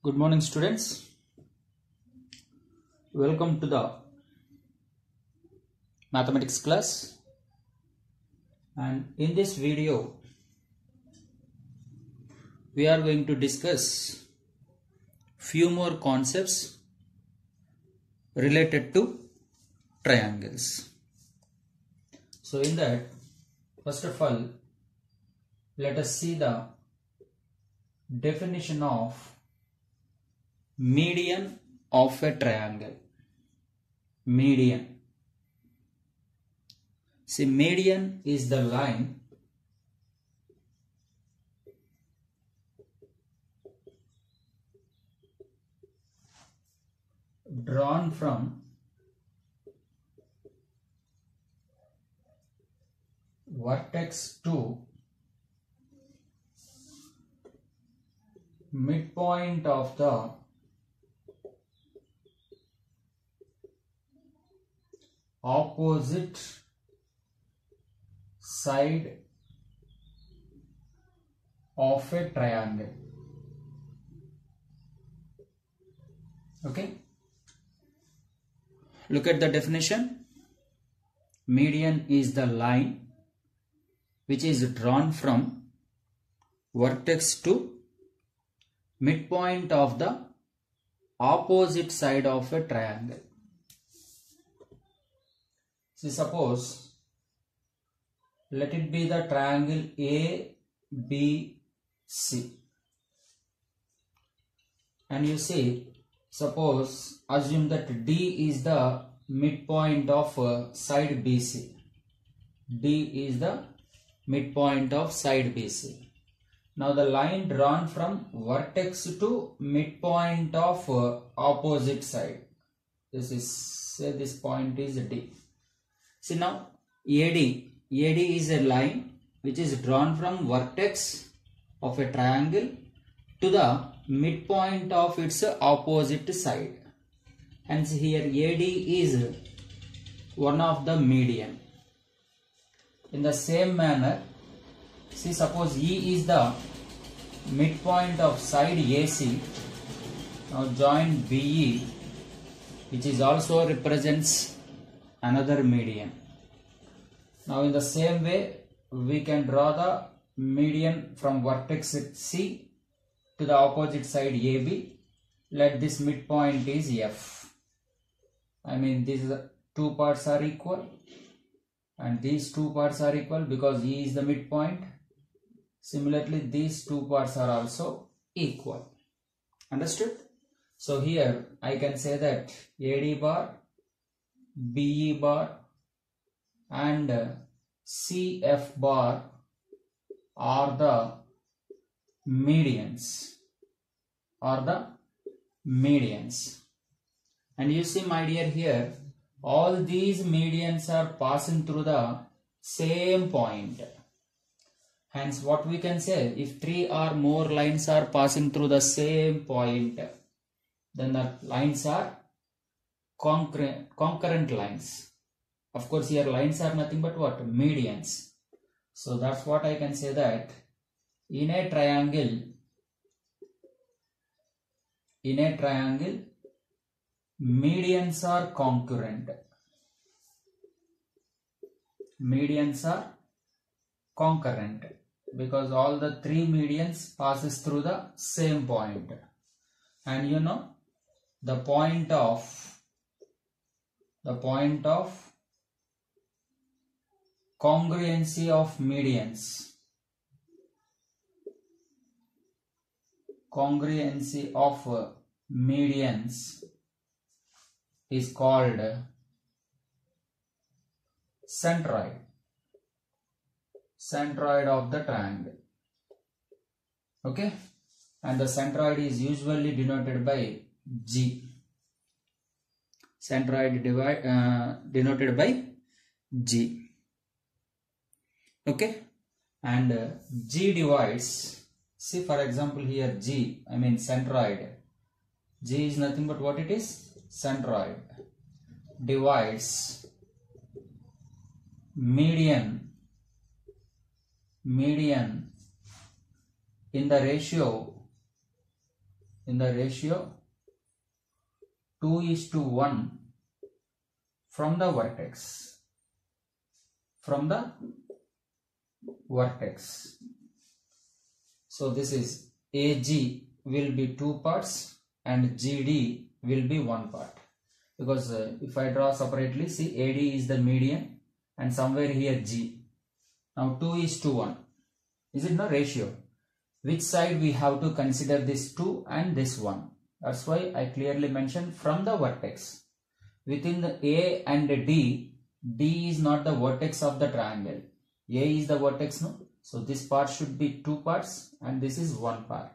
Good morning, students. Welcome to the mathematics class. And in this video, we are going to discuss few more concepts related to triangles. So in that, first of all, let us see the definition of median of a triangle. Median. See, median is the line drawn from vertex to midpoint of the opposite side of a triangle. Okay, look at the definition. Median is the line which is drawn from vertex to midpoint of the opposite side of a triangle. See, suppose let it be the triangle ABC, and you see, suppose assume that D is the midpoint of side BC. D is the midpoint of side BC. Now the line drawn from vertex to midpoint of opposite side. This is, say this point is D. See now AD is a line which is drawn from vertex of a triangle to the midpoint of its opposite side. And here AD is one of the median. In the same manner, see, suppose E is the midpoint of side AC. Now join BE, which is also represents another median. Now in the same way, we can draw the median from vertex C to the opposite side AB. Let this midpoint is F. I mean, these two parts are equal and these two parts are equal because E is the midpoint. Similarly, these two parts are also equal. Understood? So here I can say that AD bar, BE bar and CF bar are the medians. And you see, my dear, here all these medians are passing through the same point. Hence what we can say, if three or more lines are passing through the same point, then the lines are concurrent lines. Of course, here lines are nothing but what? Medians. So that's what I can say, that in a triangle, medians are concurrent. Medians are concurrent because all the three medians passes through the same point. And you know, the point of congruency of medians. Congruency of medians is called centroid. Centroid of the triangle. Okay, and the centroid is usually denoted by G. Centroid denoted by G. Okay, and G divides. See, for example, here G, I mean centroid. G is nothing but what it is? Centroid. Divides median in the ratio in the ratio 2:1 from the vertex. So this is AG will be 2 parts and GD will be 1 part. Because if I draw separately, see AD is the median and somewhere here G. Now 2:1. Is it no ratio? Which side we have to consider this 2 and this 1. That's why I clearly mentioned from the vertex. Within the A and D, D is not the vertex of the triangle. A is the vertex, no? So this part should be 2 parts and this is 1 part.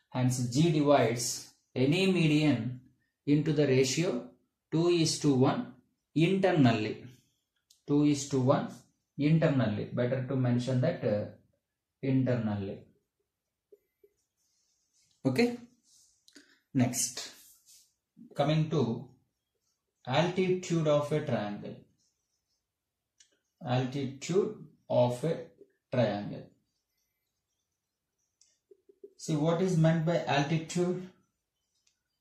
Hence G divides any median into the ratio 2:1 internally. 2:1 internally. Better to mention that internally. Okay. Next, coming to altitude of a triangle. Altitude of a triangle. See, what is meant by altitude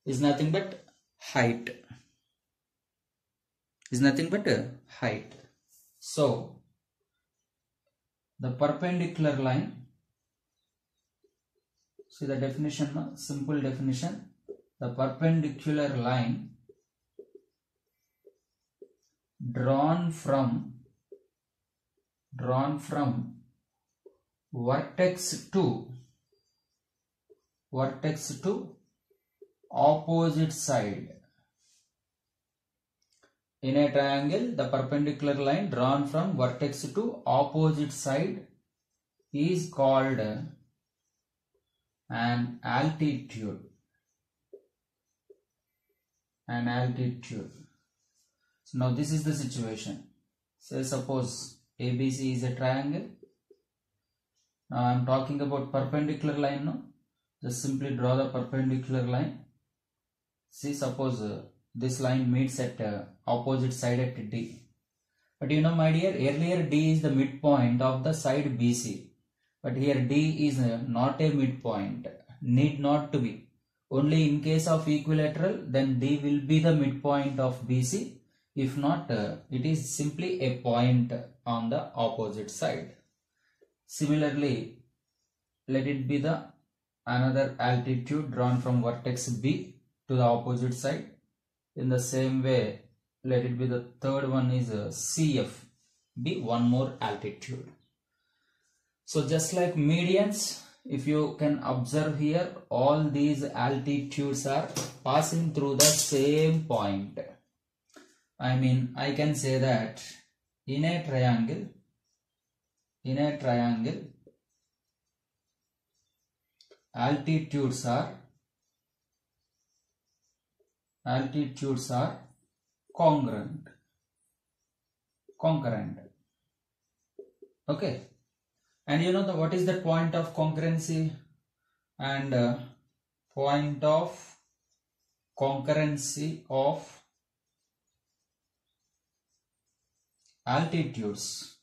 is nothing but height. Is nothing but height. So the perpendicular line, see the definition, simple definition. The perpendicular line drawn from vertex to opposite side. In a triangle, the perpendicular line drawn from vertex to opposite side is called an altitude. So now this is the situation. Say suppose ABC is a triangle. Now I am talking about perpendicular line. No? Just simply draw the perpendicular line. See, suppose this line meets at opposite side at D. But you know, my dear, earlier D is the midpoint of the side BC. But here D is not a midpoint. Need not to be. Only in case of equilateral, then D will be the midpoint of BC. If not, it is simply a point on the opposite side. Similarly, let it be the another altitude drawn from vertex B to the opposite side. In the same way, let it be the third one is CF, be one more altitude. So just like medians, if you can observe here, all these altitudes are passing through the same point. I mean, I can say that in a triangle, altitudes are concurrent. Okay. And you know what is the point of concurrency? And point of concurrency of altitudes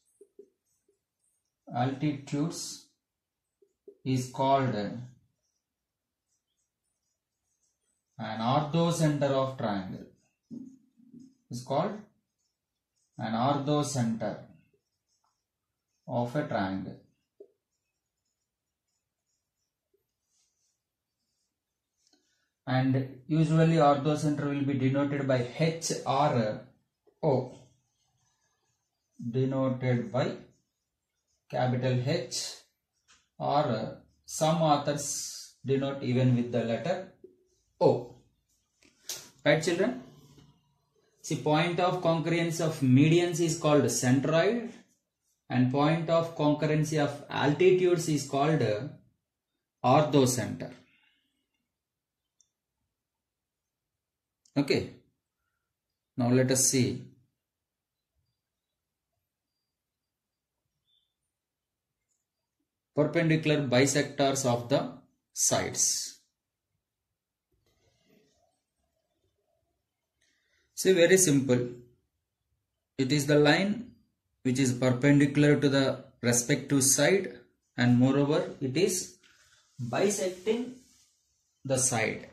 is called an orthocenter of triangle. Is called an orthocenter of a triangle. And usually orthocenter will be denoted by H or O. Denoted by capital H, or some authors denote even with the letter O. Right, children? See, point of concurrence of medians is called centroid, and point of concurrency of altitudes is called orthocenter. Okay. Now let us see perpendicular bisectors of the sides. See, very simple. It is the line which is perpendicular to the respective side, and moreover it is bisecting the side.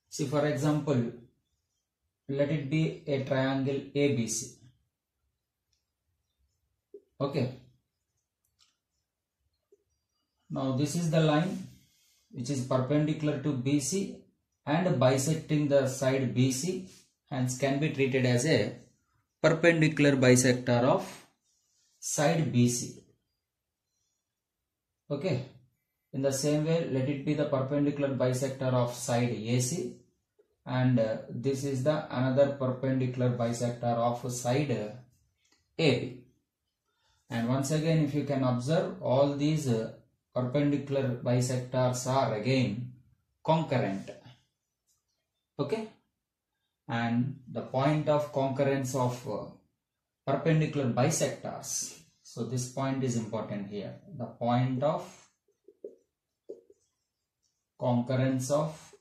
See, for example, let it be a triangle ABC. Okay. Now this is the line which is perpendicular to BC and bisecting the side BC, hence can be treated as a perpendicular bisector of side BC. Okay. In the same way, let it be the perpendicular bisector of side AC, and this is the another perpendicular bisector of side AB. And once again, if you can observe, all these perpendicular bisectors are again concurrent. Okay. And the point of concurrence of perpendicular bisectors. So this point is important here. The point of concurrence of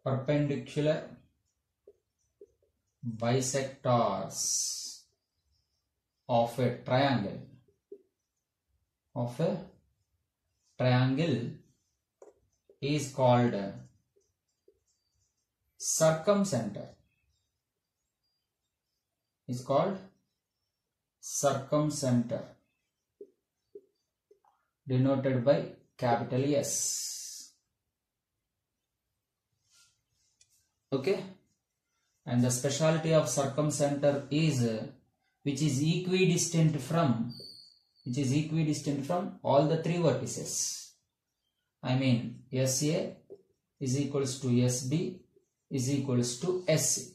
perpendicular bisectors of a triangle is called circumcenter. Is called circumcenter, denoted by capital S. Okay. And the specialty of circumcenter is which is equidistant from all the three vertices. I mean, SA is equals to SB is equals to SC.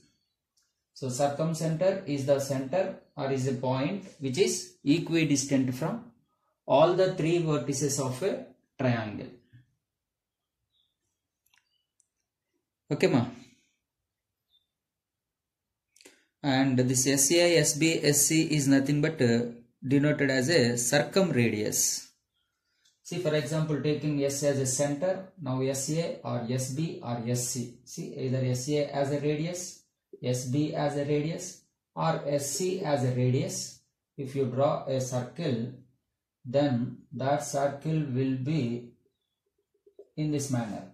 So circumcenter is the center or is a point which is equidistant from all the three vertices of a triangle. Okay, ma. And this SCI, SB, SC is nothing but denoted as a circumradius. See, for example, taking S as a center, now SA or SB or SC. See, either SA as a radius, SB as a radius, or SC as a radius. If you draw a circle, then that circle will be in this manner,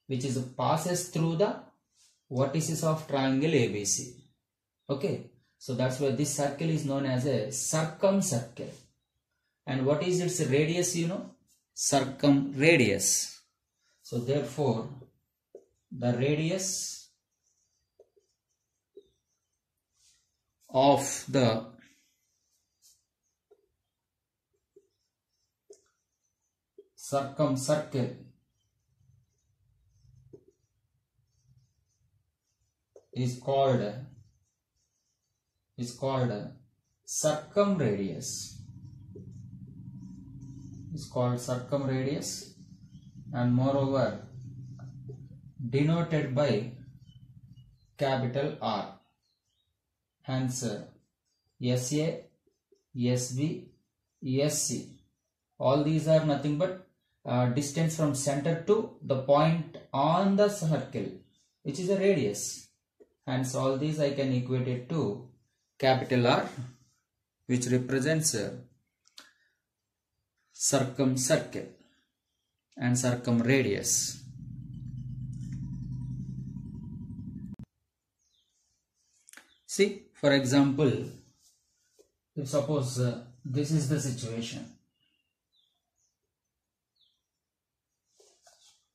which is passes through the vertices of triangle ABC. Okay, so that's why this circle is known as a circumcircle. And what is its radius, you know? Circumradius. So therefore, the radius of the circumcircle is called circumradius. Is called circumradius, and moreover denoted by capital R. Hence SA, SB, SC, all these are nothing but distance from center to the point on the circle, which is a radius. Hence all these I can equate it to capital R, which represents circumcircle and circumradius. See, for example, if suppose this is the situation.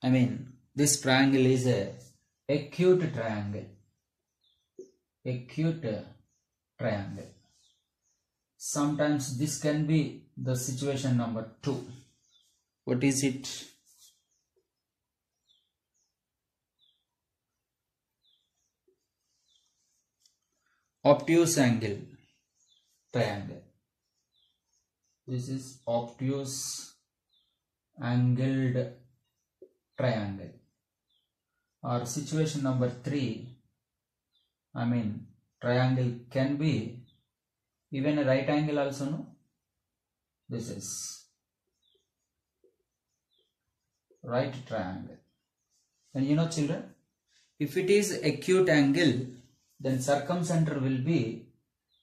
I mean, this triangle is a acute triangle. Acute triangle. Sometimes this can be the situation number 2. What is it? Obtuse angle triangle. This is obtuse angled triangle. Or situation number 3. I mean, triangle can be even a right angle also, no? This is right triangle. And you know, children, if it is acute angle, then circumcenter will be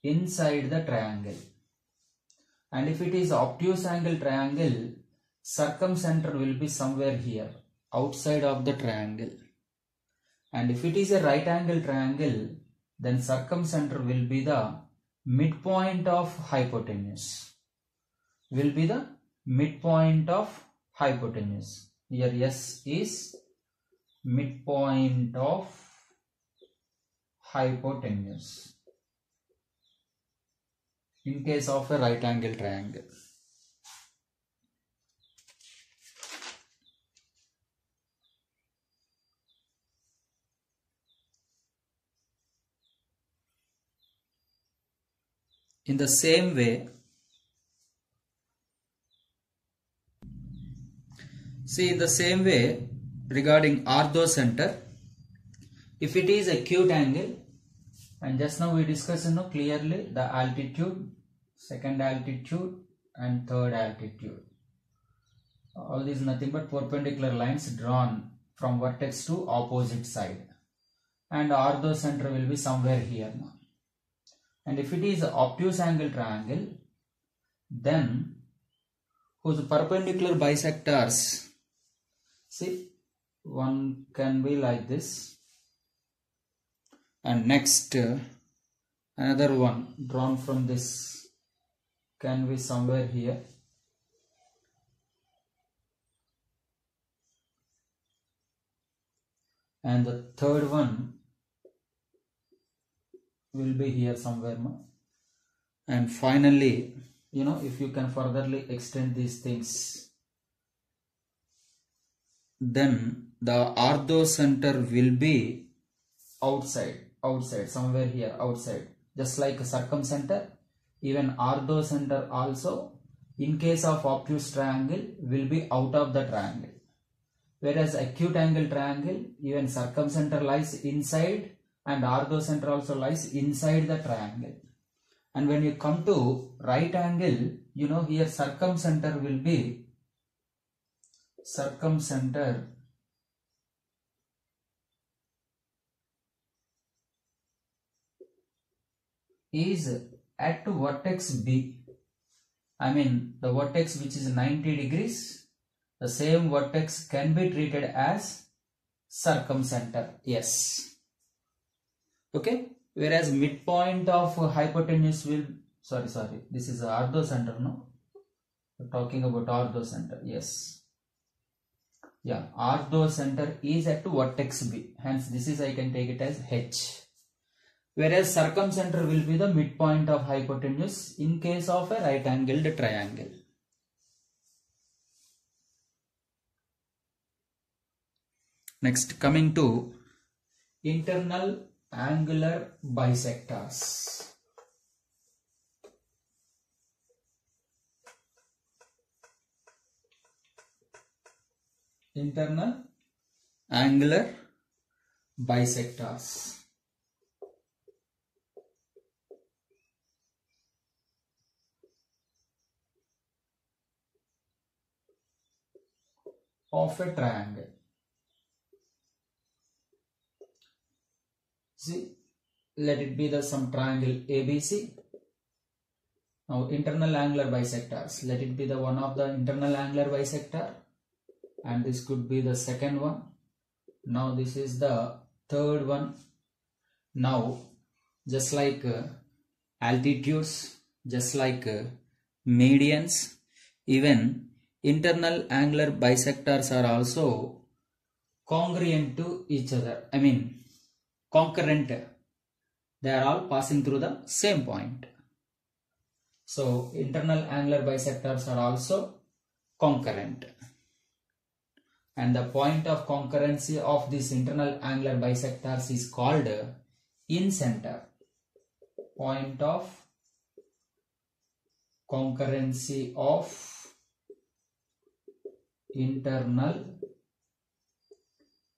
inside the triangle. And if it is obtuse angle triangle, circumcenter will be somewhere here outside of the triangle, and if it is a right angle triangle, then circumcenter will be the midpoint of hypotenuse, will be the midpoint of hypotenuse. Here S is midpoint of hypotenuse in case of a right angle triangle. In the same way, regarding orthocenter, if it is acute angle, and just now we discussed clearly the altitude, second altitude and third altitude. All these nothing but perpendicular lines drawn from vertex to opposite side, and orthocenter will be somewhere here now. And if it is obtuse angle triangle, then whose perpendicular bisectors, see, one can be like this, and next another one drawn from this can be somewhere here, and the third one will be here somewhere, and finally, if you can furtherly extend these things, then the orthocenter will be outside somewhere here outside, just like a circumcenter. Even orthocenter also, in case of obtuse triangle, will be out of the triangle, whereas acute angle triangle, even circumcenter lies inside and orthocenter also lies inside the triangle. And when you come to right angle, here circumcenter will be, circumcenter is at vertex B. I mean the vertex which is 90 degrees, the same vertex can be treated as circumcenter. Yes. Okay. Whereas midpoint of hypotenuse will, sorry, this is orthocenter, no? We're talking about orthocenter. Yes. Yeah, orthocenter is at vertex B. Hence, this is, I can take it as H. Whereas circumcenter will be the midpoint of hypotenuse in case of a right angled triangle. Next, coming to internal angular bisectors. Internal angular bisectors. Of a triangle. See, let it be the some triangle ABC. Now internal angular bisectors, let it be the one of the internal angular bisector, and this could be the second one. Now this is the third one. Now just like altitudes, just like medians, even internal angular bisectors are also congruent to each other. I mean concurrent. They are all passing through the same point. So internal angular bisectors are also concurrent. And the point of concurrency of these internal angular bisectors is called incenter. Point of concurrency of internal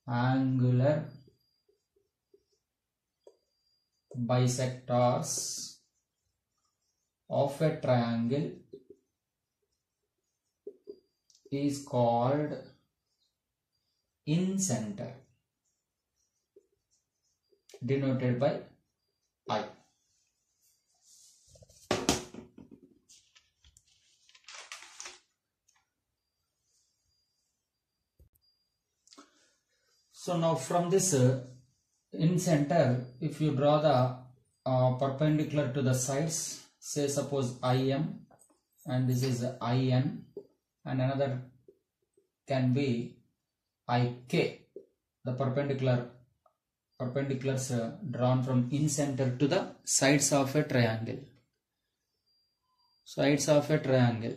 angular bisectors of a triangle is called incenter, denoted by I. So now from this in center, if you draw the perpendicular to the sides, say suppose IM and this is IN and another can be IK, the perpendiculars drawn from in center to the sides of a triangle. Sides of a triangle.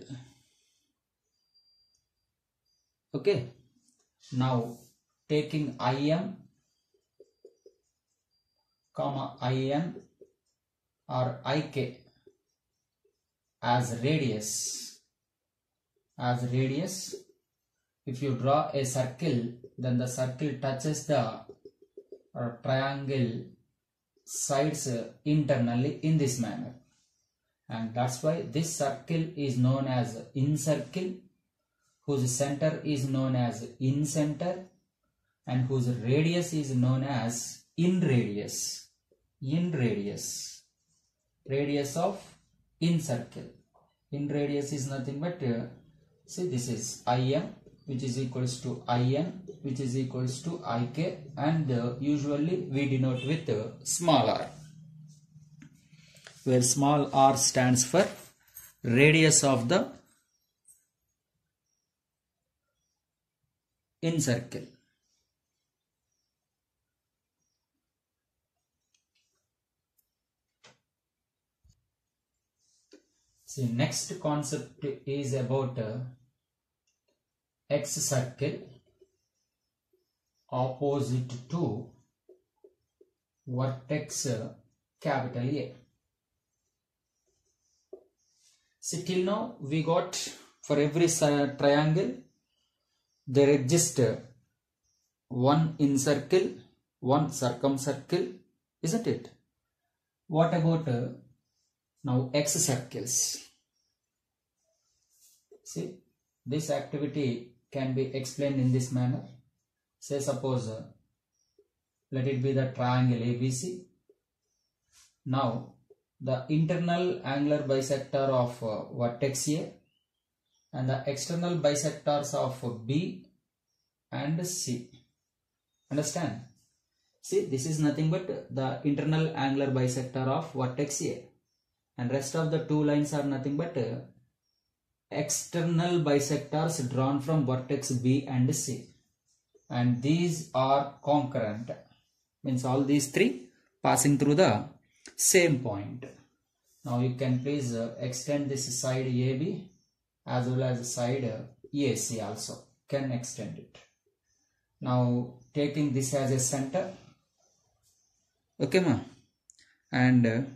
Okay. Now taking IM comma IN or IK as radius. If you draw a circle, then the circle touches the triangle sides internally in this manner, and that's why this circle is known as incircle, whose center is known as incenter, and whose radius is known as inradius. Radius of incircle. Inradius is nothing but see, this is IM, which is equals to IN, which is equals to IK, and usually we denote with small r, where small r stands for radius of the incircle. See, next concept is about X circle opposite to vertex capital A. See, till now we got for every triangle there exists one incircle, one circumcircle, isn't it? What about now X circles? See, this activity can be explained in this manner. Say suppose let it be the triangle ABC. Now the internal angular bisector of vertex A and the external bisectors of B and C. Understand? See, this is nothing but the internal angular bisector of vertex A, and rest of the two lines are nothing but external bisectors drawn from vertex B and C, and these are concurrent, means all these three passing through the same point. Now you can please extend this side AB as well as side AC also, can extend it. Now taking this as a center, okay ma, and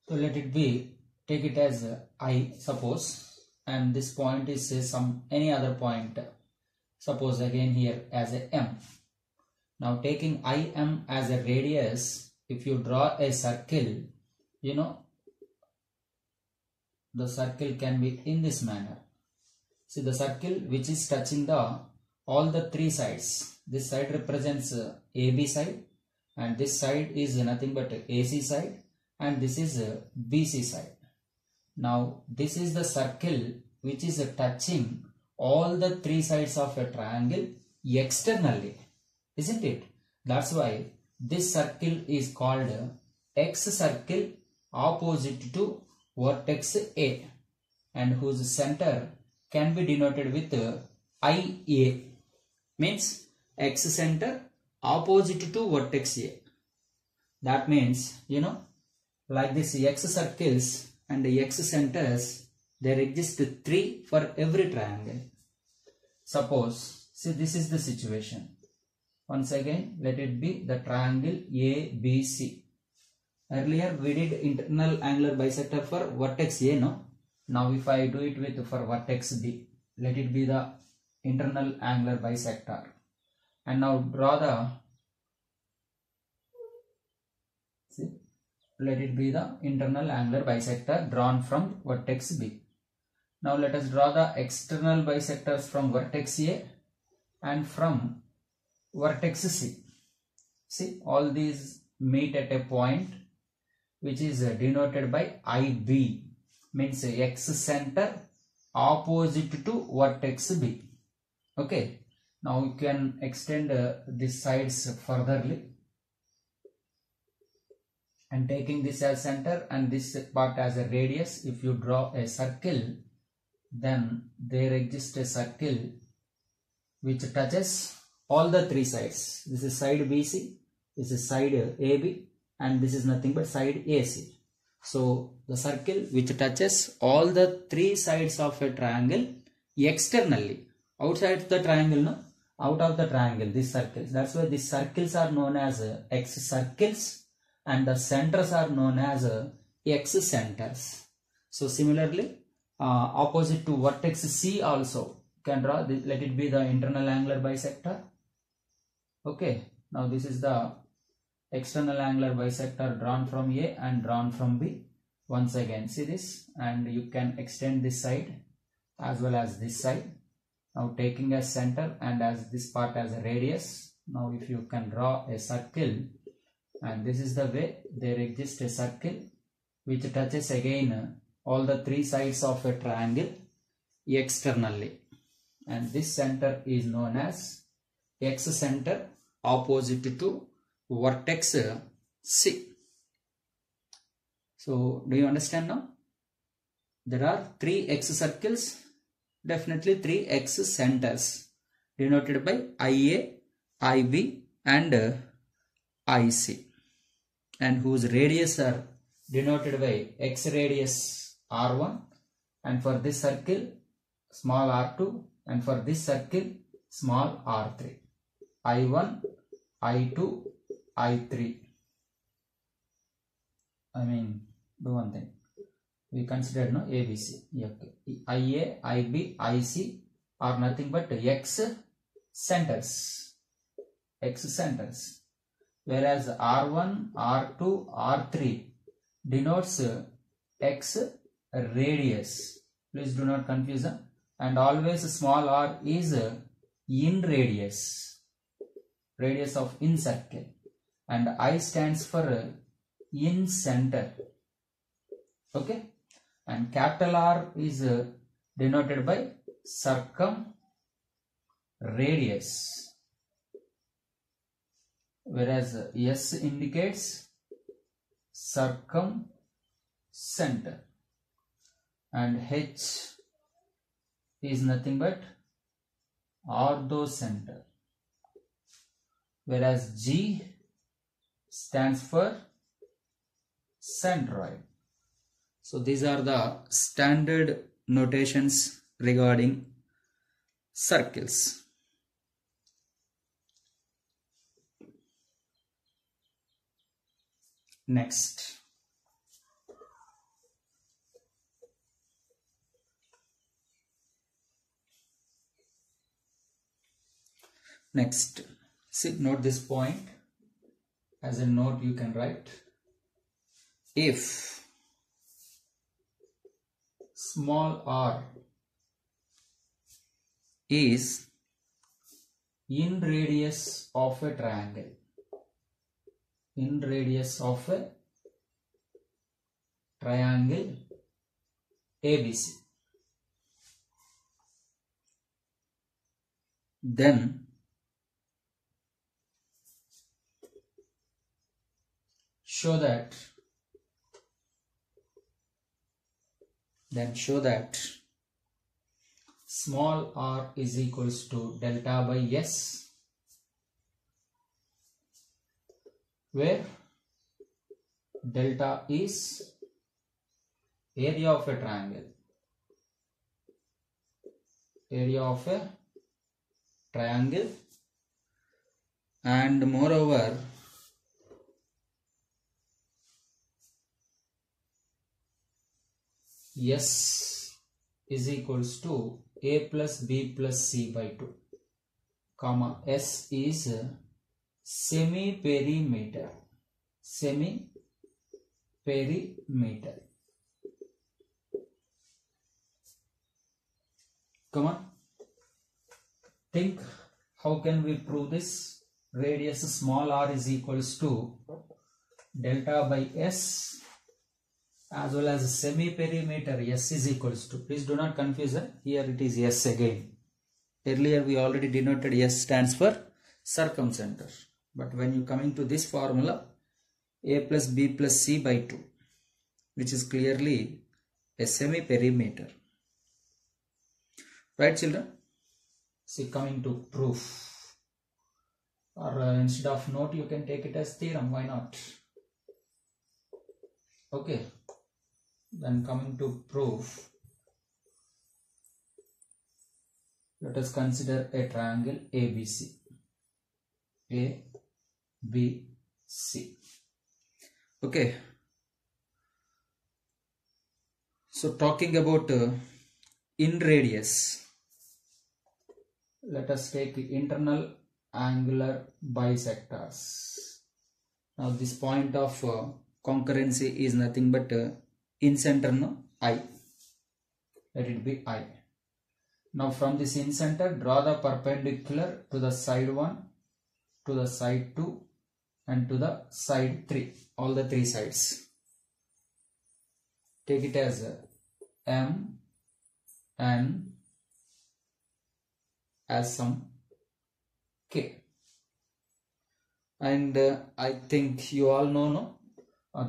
so let it be, take it as I suppose, and this point is say some any other point, suppose again here as a M. Now taking IM as a radius, if you draw a circle, you know, the circle can be in this manner. See, the circle which is touching the all the three sides. This side represents AB side, and this side is nothing but AC side, and this is BC side. Now this is the circle which is touching all the three sides of a triangle externally, isn't it? That's why this circle is called X circle opposite to vertex A, and whose center can be denoted with IA, means X center opposite to vertex A. That means, you know, like this X circles and X centers, there exist three for every triangle. Suppose, see, this is the situation. Once again, let it be the triangle ABC. Earlier we did internal angular bisector for vertex A, no? Now if I do it with for vertex B, let it be the internal angular bisector. And now draw the, see, let it be the internal angular bisector drawn from vertex B. Now let us draw the external bisectors from vertex A and from vertex C. See, all these meet at a point which is denoted by IB, means X center opposite to vertex B. Okay, now you can extend these sides furtherly, and taking this as center and this part as a radius. If you draw a circle, then there exists a circle which touches all the three sides. This is side BC, this is side AB, and this is nothing but side AC. So the circle which touches all the three sides of a triangle externally, outside the triangle, no? Out of the triangle, these circles. That's why these circles are known as X circles, and the centers are known as X centers. So similarly, opposite to vertex C also can draw, let it be the internal angular bisector. Okay, now this is the external angular bisector drawn from A and drawn from B. Once again, see this, and you can extend this side as well as this side. Now taking as center and as this part as a radius. Now if you can draw a circle, and this is the way there exists a circle which touches again all the three sides of a triangle externally, and this center is known as X center opposite to vertex C. So do you understand now? There are three X circles, definitely three X centers denoted by IA, IB and IC, and whose radius are denoted by X radius R1, and for this circle small r2, and for this circle small r3. I1, I2, I3. Do one thing. We consider no ABC. Okay. IA, IB, IC are nothing but X centers. X centers. Whereas R1, R2, R3 denotes X radius. Please do not confuse them. And always small r is in radius. Radius of in circle. And I stands for in center. Okay. And capital R is denoted by circumradius. Whereas S indicates circumcenter. And H is nothing but orthocenter. Whereas G stands for centroid. So these are the standard notations regarding circles. Next. See, note this point. As a note you can write, if small r is in radius of a triangle, in radius of a triangle ABC, then show that small r is equals to delta by S, where delta is area of a triangle, and moreover S is equals to A plus B plus C by 2, comma S is semi-perimeter. Come on, think, how can we prove this? Radius small r is equals to delta by S as well as semi perimeter, S is equals to, please do not confuse it, here it is S again. Earlier we already denoted S stands for circumcenter, but when you coming to this formula, A plus B plus C by 2, which is clearly a semi perimeter. Right, children? See, coming to proof, or instead of note you can take it as theorem, why not? Okay, then coming to proof, let us consider a triangle ABC. ABC. Okay. So talking about in radius, let us take internal angular bisectors. Now this point of concurrency is nothing but in center, no, I. Let it be I. Now from this in center, draw the perpendicular to the side 1, to the side 2 and to the side 3, all the 3 sides. Take it as M, N, as some K. And I think you all know, no?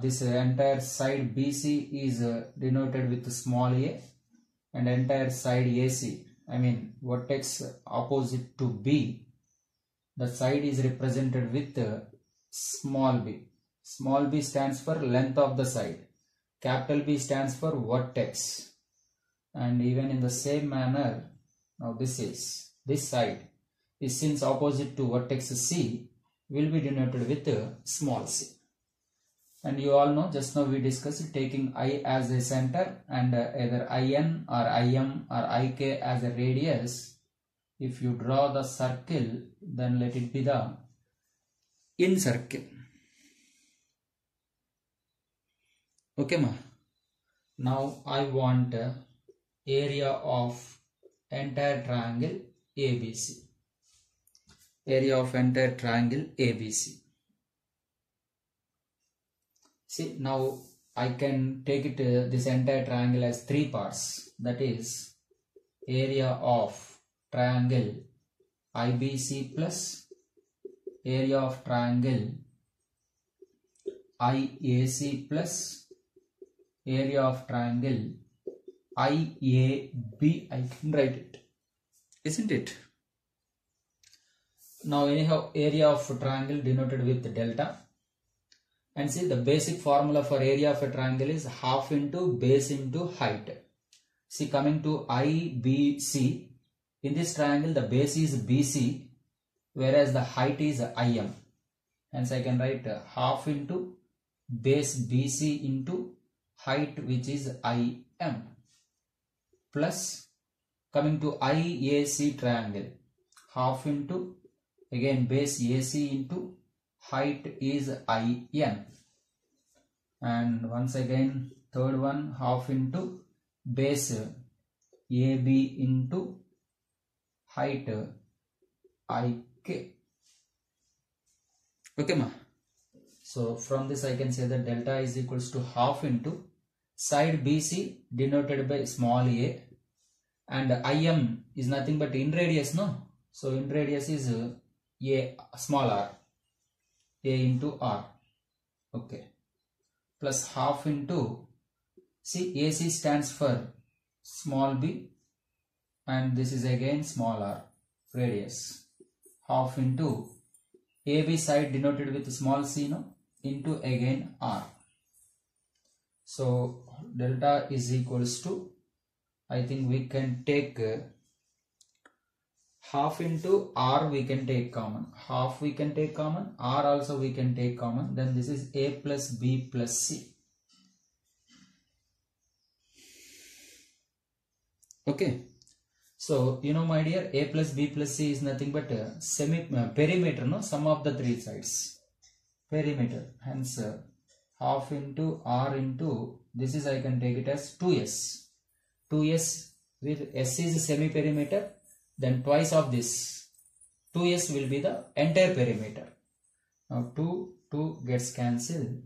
This entire side BC is denoted with small a, and entire side AC, I mean vertex opposite to B, the side is represented with small b. Small b stands for length of the side. Capital B stands for vertex. And even in the same manner, now this side is, since opposite to vertex C, will be denoted with small c. And you all know, just now we discussed taking I as a center and either IN or IM or IK as a radius. If you draw the circle, then let it be the in circle. Okay, ma. Now I want area of entire triangle ABC. Area of entire triangle ABC. See, now I can take it this entire triangle as 3 parts. That is area of triangle IBC plus area of triangle IAC plus area of triangle IAB. I can write it, isn't it? Now anyhow, area of triangle denoted with delta. And see, the basic formula for area of a triangle is half into base into height. See, coming to IBC, in this triangle the base is BC, whereas the height is IM. Hence I can write half into base BC into height, which is IM, plus coming to IAC triangle, half into again base AC into height is IN, and once again third one, half into base AB into height IK. Okay, ma. So from this I can say that delta is equals to half into side BC denoted by small a, and IM is nothing but in radius, no? So in radius is a small r, a into r. Okay, plus half into, see, AC stands for small b and this is again small r, radius, half into AB side denoted with small c, no, into again r. So delta is equals to, I think we can take half into r, we can take common, half we can take common, r also we can take common, then this is a plus b plus c. Okay, so you know my dear, a plus b plus c is nothing but perimeter, no, sum of the 3 sides, perimeter. Hence half into r into, this is I can take it as 2s, 2s with s is semi perimeter, then twice of this 2s will be the entire perimeter. Now 2 gets cancelled.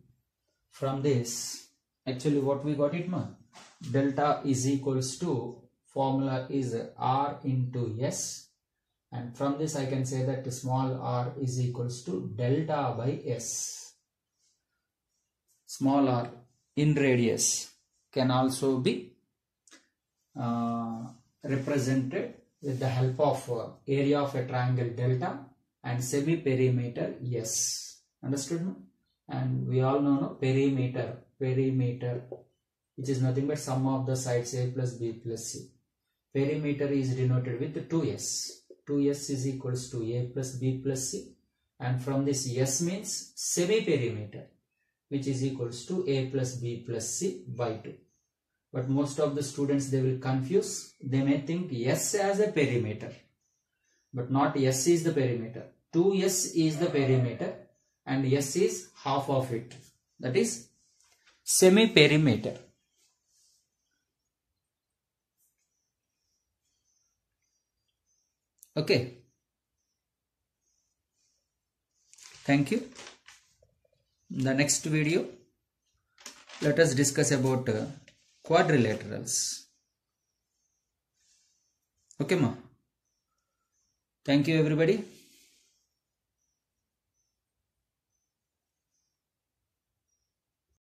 From this Actually what we got it ma? Delta is equals to, formula is R into S, and from this I can say that small r is equals to delta by S. Small r in radius can also be represented with the help of area of a triangle delta and semi-perimeter S. Understood? No? And we all know perimeter, which is nothing but sum of the sides A plus B plus C. Perimeter is denoted with 2S. 2S is equals to A plus B plus C, and from this S means semi-perimeter, which is equals to A plus B plus C by 2. But most of the students, they will confuse. They may think S as a perimeter, but not S is the perimeter. 2S is the perimeter and S is half of it. That is semi-perimeter. Okay. Thank you. In the next video, let us discuss about quadrilaterals. Okay ma. Thank you everybody.